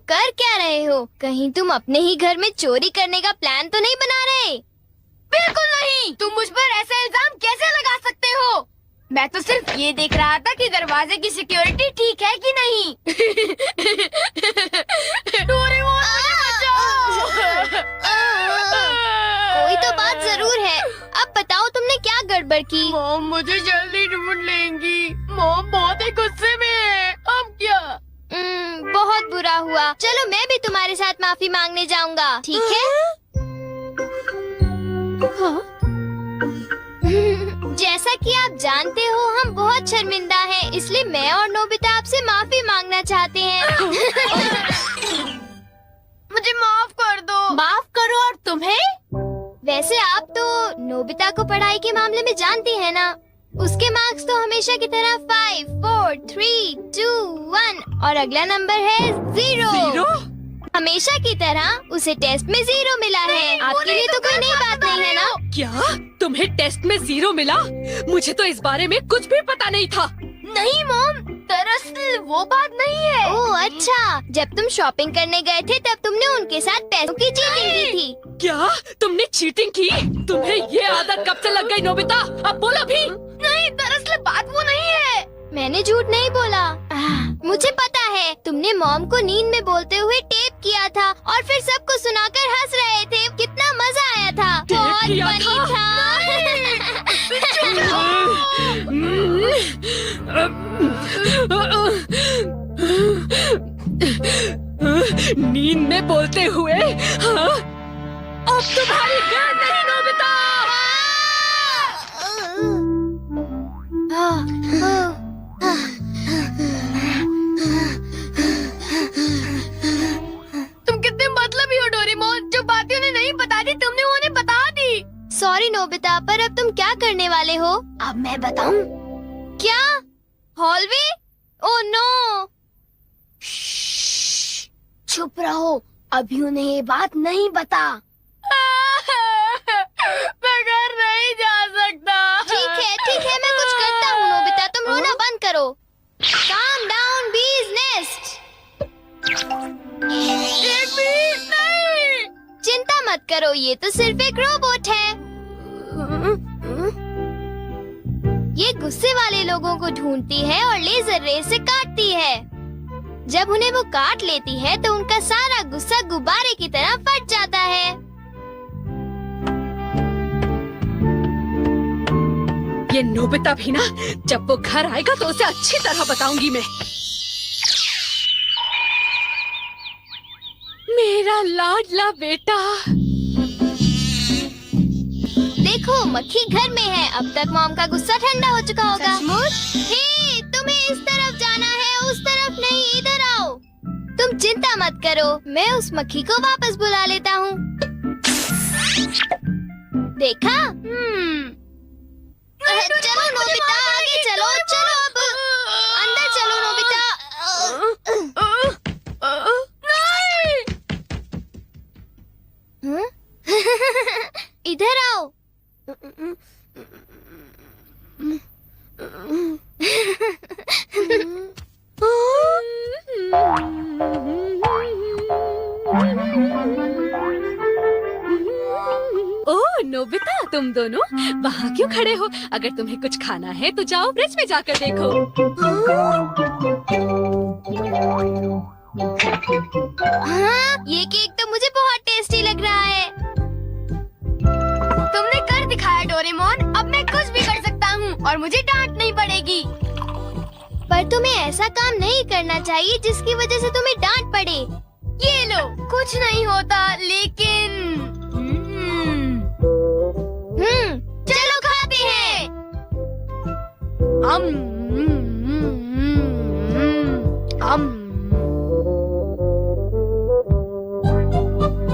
कर क्या रहे हो? कहीं तुम अपने ही घर में चोरी करने का प्लान तो नहीं बना रहे? बिल्कुल नहीं। तुम मुझ पर ऐसा इल्जाम कैसे लगा सकते हो? मैं तो सिर्फ ये देख रहा था कि दरवाजे की सिक्योरिटी ठीक है कि नहीं। डोरेमोन, मुझे बचाओ। कोई तो बात जरूर है। अब बताओ तुमने क्या गड़बड़ की? मॉम मुझे जल्दी ढूंढ लेंगी। मॉम बहुत ही गुस्से में है। अब क्या? बहुत बुरा हुआ। चलो मैं भी तुम्हारे साथ माफी मांगने जाऊंगा, ठीक है? जैसा कि आप जानते हो हम बहुत शर्मिंदा हैं, इसलिए मैं और नोबिता आपसे माफी मांगना चाहते हैं। मुझे माफ कर दो। माफ करो। और तुम्हें? वैसे आप तो नोबिता को पढ़ाई के मामले में जानती हैं ना? उसके मार्क्स तो हमेशा की तरह 5, 4, 3, 2, 1 और अगला नंबर है 0। हमेशा की तरह उसे टेस्ट में 0 मिला है। आपके लिए तो कोई नई बात नहीं है ना? क्या तुम्हें टेस्ट में 0 मिला? मुझे तो इस बारे में कुछ भी पता नहीं था। नहीं मॉम, दरअसल वो बात नहीं है। ओह अच्छा, जब तुम शॉपिंग करने गए थे तब तुमने उनके साथ पैसों की चीटिंग की थी। क्या तुमने चीटिंग की? तुम्हें ये आदत कब से लग गई नोबिता? अब बोलो भी। नहीं, दरअसल बात वो नहीं है। मैंने झूठ नहीं बोला। मुझे पता है, तुमने मॉम को नींद में बोलते हुए टेप किया था और फिर सबको सुनाकर हंस रहे थे। कितना मजा आया था। बहुत किया फनी था। नींद में बोलते हुए? हाँ? अब तुम्हारी गैर नहीं नोबिता। तुम कितने मतलबी हो डोरेमोन। जो बातें उन्हें नहीं बता दी तुमने उन्हें बता दी। सॉरी नोबिता, पर अब तुम क्या करने वाले हो? अब मैं बताऊं? क्या? हॉलवे? Oh no. चुप रहो, अभी उन्हें ये बात नहीं बता। मैं घर नहीं जा सकता। ठीक है, मैं कुछ करता हूँ। नोबिता तुम रोना बंद करो। Calm down, bee's nest। नहीं। चिंता मत करो, ये तो सिर्फ एक रोबोट है। ये गुस्से वाले लोगों को ढूंढती है और लेजर रे से काटती है। जब उन्हें वो काट लेती है तो उनका सारा गुस्सा गुब्बारे की तरह फट जाता है। ये नोबिता भी ना, जब वो घर आएगा तो उसे अच्छी तरह बताऊंगी मैं। मेरा लाडला बेटा। देखो मक्खी घर में है। अब तक मॉम का गुस्सा ठंडा हो चुका होगा। हे, तुम्हें इस तरफ जाना है, उस तरफ नहीं, इधर आओ। तुम चिंता मत करो, मैं उस मक्खी को वापस बुला लेता हूँ। देखा? चलो नोबिता, आगे चलो। अब अंदर चलो नोबिता। इधर आओ। ओह नोबिता, तुम दोनों वहाँ क्यों खड़े हो? अगर तुम्हें कुछ खाना है तो जाओ फ्रिज में जाकर देखो। हाँ, ये केक तो मुझे बहुत टेस्टी लग रहा है। तुमने कर दिखाया डोरेमोन। अब मैं कुछ भी कर सकता हूँ और मुझे डांट नहीं पड़ेगी। पर तुम्हें ऐसा काम नहीं करना चाहिए जिसकी वजह से तुम्हें डांट पड़े। ये लो, कुछ नहीं होता। लेकिन चलो खाते हैं।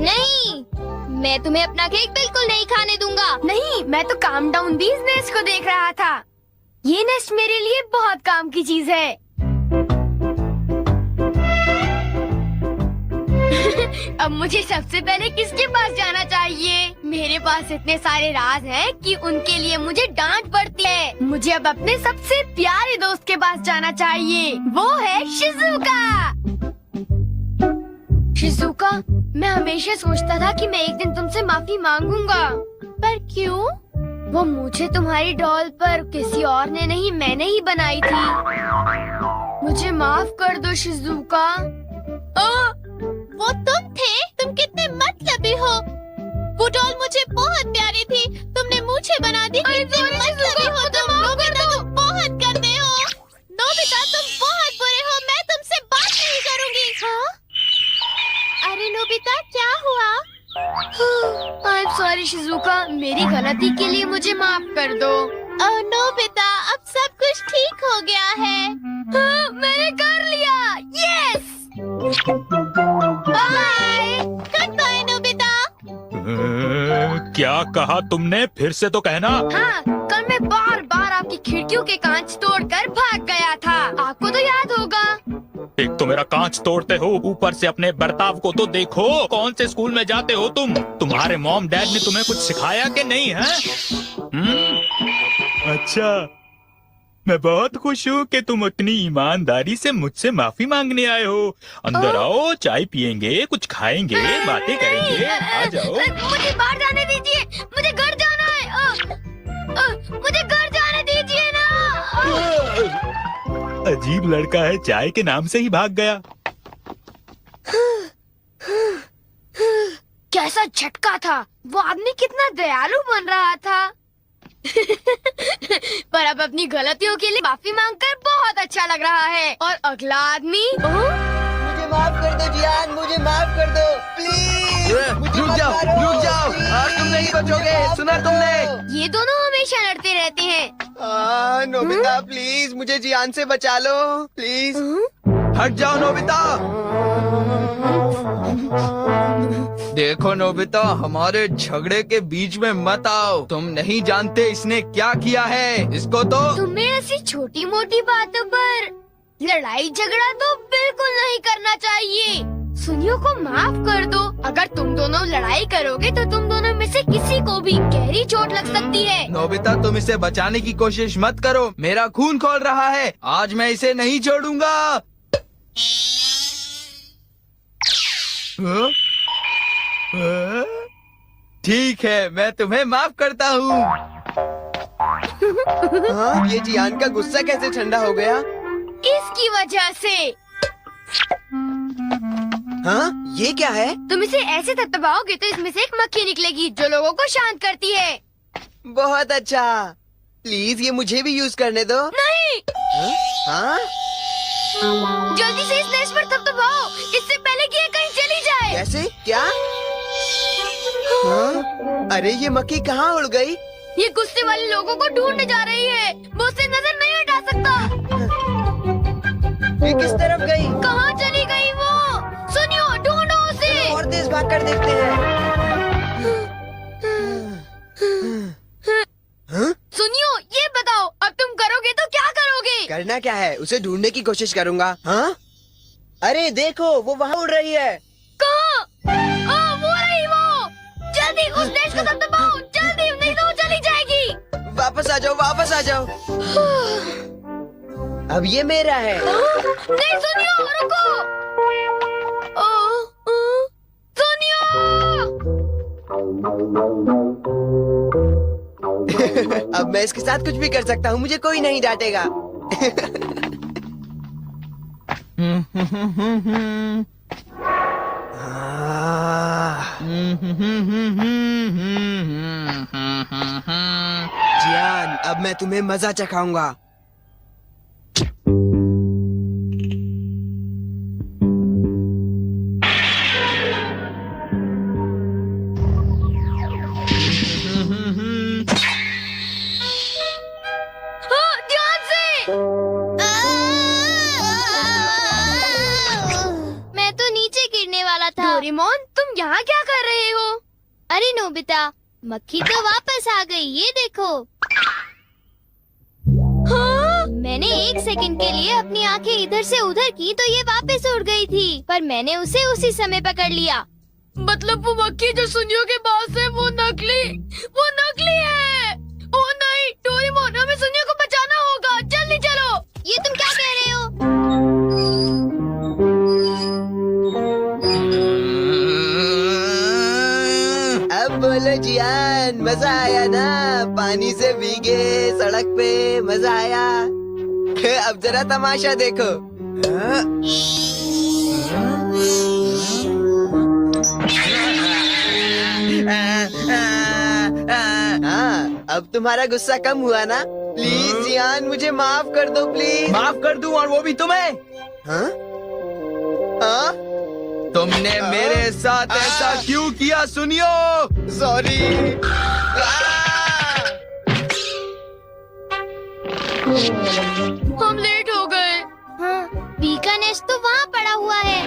नहीं, मैं तुम्हें अपना केक बिल्कुल नहीं खाने दूंगा। नहीं, मैं तो काम डाउन बीज नेस्ट को देख रहा था। ये नेस्ट मेरे लिए बहुत काम की चीज है। अब मुझे सबसे पहले किसके पास जाना चाहिए? मेरे पास इतने सारे राज हैं कि उनके लिए मुझे डांट पड़ती है। मुझे अब अपने सबसे प्यारे दोस्त के पास जाना चाहिए। वो है शिज़ुका। हमेशा सोचता था कि मैं एक दिन तुमसे माफी मांगूंगा, पर क्यों? वो मुझे तुम्हारी डॉल पर किसी और ने नहीं, मैंने ही बनाई थी। मुझे माफ कर दो शिजुका। वो तुम थे? तुम कितने मतलबी हो। वो डॉल मुझे बहुत प्यारी थी, तुमने मुझे बना दी। कितने मतलबी हो तुम। नोबिता तुम बहुत गंदे हो। नोबिता तुम बहुत बुरे हो, मैं तुमसे बात नहीं करूंगी। हाँ? अरे नोबिता क्या हुआ? आई एम सॉरी शिजुका, मेरी गलती के लिए मुझे माफ कर दो। ओह नोबिता, अब सब कुछ ठीक हो गया है। हाँ, मैंने कर लिया। Yes. Bye. Good bye Nobita. क्या कहा तुमने? फिर से तो कहना। हाँ, कल मैं बार बार आपकी खिड़कियों के कांच तोड़कर भाग गया था, आपको तो याद होगा। एक तो मेरा कांच तोड़ते हो, ऊपर से अपने बर्ताव को तो देखो। कौन से स्कूल में जाते हो तुम? तुम्हारे मॉम डैड ने तुम्हें कुछ सिखाया कि नहीं है? अच्छा, मैं बहुत खुश हूँ कि तुम इतनी ईमानदारी से मुझसे माफी मांगने आए हो। अंदर आओ, चाय पियेंगे, कुछ खाएंगे, बातें करेंगे। आ जाओ। मुझे बाहर जाने दीजिए, मुझे घर जाना है। मुझे घर जाने दीजिए ना। अजीब लड़का है, चाय के नाम से ही भाग गया। कैसा झटका था। वो आदमी कितना दयालु बन रहा था। पर अब अपनी गलतियों के लिए माफी मांगकर बहुत अच्छा लग रहा है। और अगला आदमी मुझे माफ कर दो जियान, मुझे माफ कर दो प्लीज। रुक जाओ, आज तुम नहीं बचोगे, सुना तुमने? ये दोनों हमेशा लड़ते रहते हैं। नोबिता प्लीज मुझे जियान से बचा लो प्लीज। हट जाओ नोबिता। देखो नोबिता, हमारे झगड़े के बीच में मत आओ। तुम नहीं जानते इसने क्या किया है। इसको तो तुम्हें ऐसी छोटी मोटी बातों पर लड़ाई झगड़ा तो बिल्कुल नहीं करना चाहिए। सुनियो को माफ कर दो। अगर तुम दोनों लड़ाई करोगे तो तुम दोनों में से किसी को भी गहरी चोट लग सकती है। नोबिता, तुम इसे बचाने की कोशिश मत करो। मेरा खून खौल रहा है, आज मैं इसे नहीं छोड़ूंगा। ठीक है, मैं तुम्हें माफ करता हूँ। ये जियान का गुस्सा कैसे ठंडा हो गया? इसकी वजह से। हाँ, ये क्या है? तुम इसे ऐसे थपथपाओगे तो इसमें से एक मक्खी निकलेगी जो लोगों को शांत करती है। बहुत अच्छा, प्लीज ये मुझे भी यूज करने दो। नहीं। हाँ? जल्दी से इस नेश पर थपथपाओ, इससे पहले कि ये कहीं चली जाए। कैसे? क्या? हाँ? अरे ये मक्खी कहाँ उड़ गई? ये गुस्से वाले लोगों को ढूंढने जा रही है। वो उससे नजर नहीं हटा सकता। ये किस तरफ गई? कहाँ चली गई वो? सुनियो, ढूंढो उसे। और तेज भाग कर देखते हैं। हाँ? सुनियो, ये बताओ अब तुम करोगे तो क्या करोगे? करना क्या है? उसे ढूंढने की कोशिश करूंगा। हाँ? अरे देखो, वो वहाँ उड़ रही है। कहाँ? वो रही वो। जल्दी उस देश को दबाओ, जल्दी, नहीं तो वो चली जाएगी। वापस आ जाओ, वापस आ जाओ। अब ये मेरा है। नहीं सुनियो, रुको। सुनियो। अब मैं इसके साथ कुछ भी कर सकता हूँ, मुझे कोई नहीं डांटेगा। जियान, अब मैं तुम्हें मजा चखाऊंगा। ध्यान से। मैं तो नीचे गिरने वाला था। डोरेमोन, तुम यहाँ क्या कर रहे हो? अरे नोबिता, मक्खी तो वापस आ गई, ये देखो। हाँ? मैंने 1 सेकंड के लिए अपनी आंखें इधर से उधर की तो ये वापस उड़ गई थी, पर मैंने उसे उसी समय पकड़ लिया। मतलब वो मक्खी जो सुनियो के पास है वो नकली है। ओ नहीं, डोरेमोन, हमें सुनियो को बचाना होगा, जल्दी चलो। ये तुम क्या कह रहे हो? अरे जियान, मजा आया ना? पानी से भीगे सड़क पे, मजा आया। अब जरा तमाशा देखो। हाँ, अब तुम्हारा गुस्सा कम हुआ ना? प्लीज जियान, मुझे माफ कर दो प्लीज। माफ कर दूं, और वो भी तुम्हें? हाँ? हाँ? तुमने मेरे साथ ऐसा क्यों किया? सुनियो। सॉरी। हम लेट हो गए। हाँ, बी का नेस्ट तो वहाँ पड़ा हुआ है।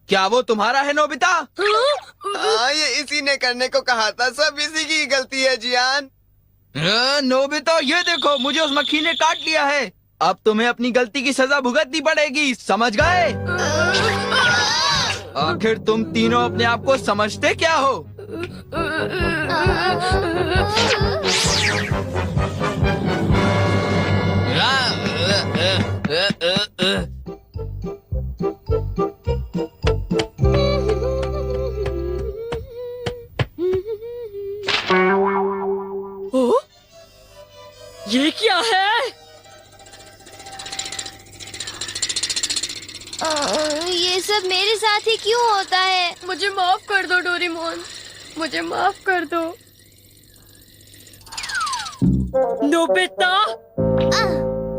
क्या वो तुम्हारा है नोबिता? हाँ, ये इसी ने करने को कहा था। सब इसी की गलती है जियान। नोबिता, ये देखो, मुझे उस मक्खी ने काट लिया है। अब तुम्हें अपनी गलती की सजा भुगतनी पड़ेगी, समझ गए? आखिर तुम तीनों अपने आप को समझते क्या हो? ओ, ये क्या है? ये सब मेरे साथ ही क्यों होता है? मुझे माफ कर दो डोरेमोन, मुझे माफ कर दो। नोबिता,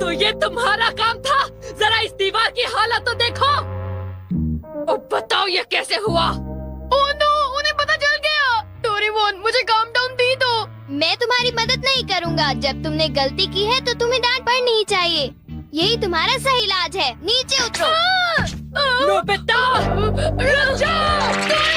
तो ये तुम्हारा काम था? जरा इस दीवार की हालत तो देखो। अब बताओ ये कैसे हुआ? ओह नो, उन्हें पता चल गया। डोरेमोन, मुझे काम डाउन दी दो। मैं तुम्हारी मदद नहीं करूँगा। जब तुमने गलती की है तो तुम्हें डांट पड़नी ही चाहिए। यही तुम्हारा सही इलाज है। नीचे उतरो। नोबिता, रुक जाओ।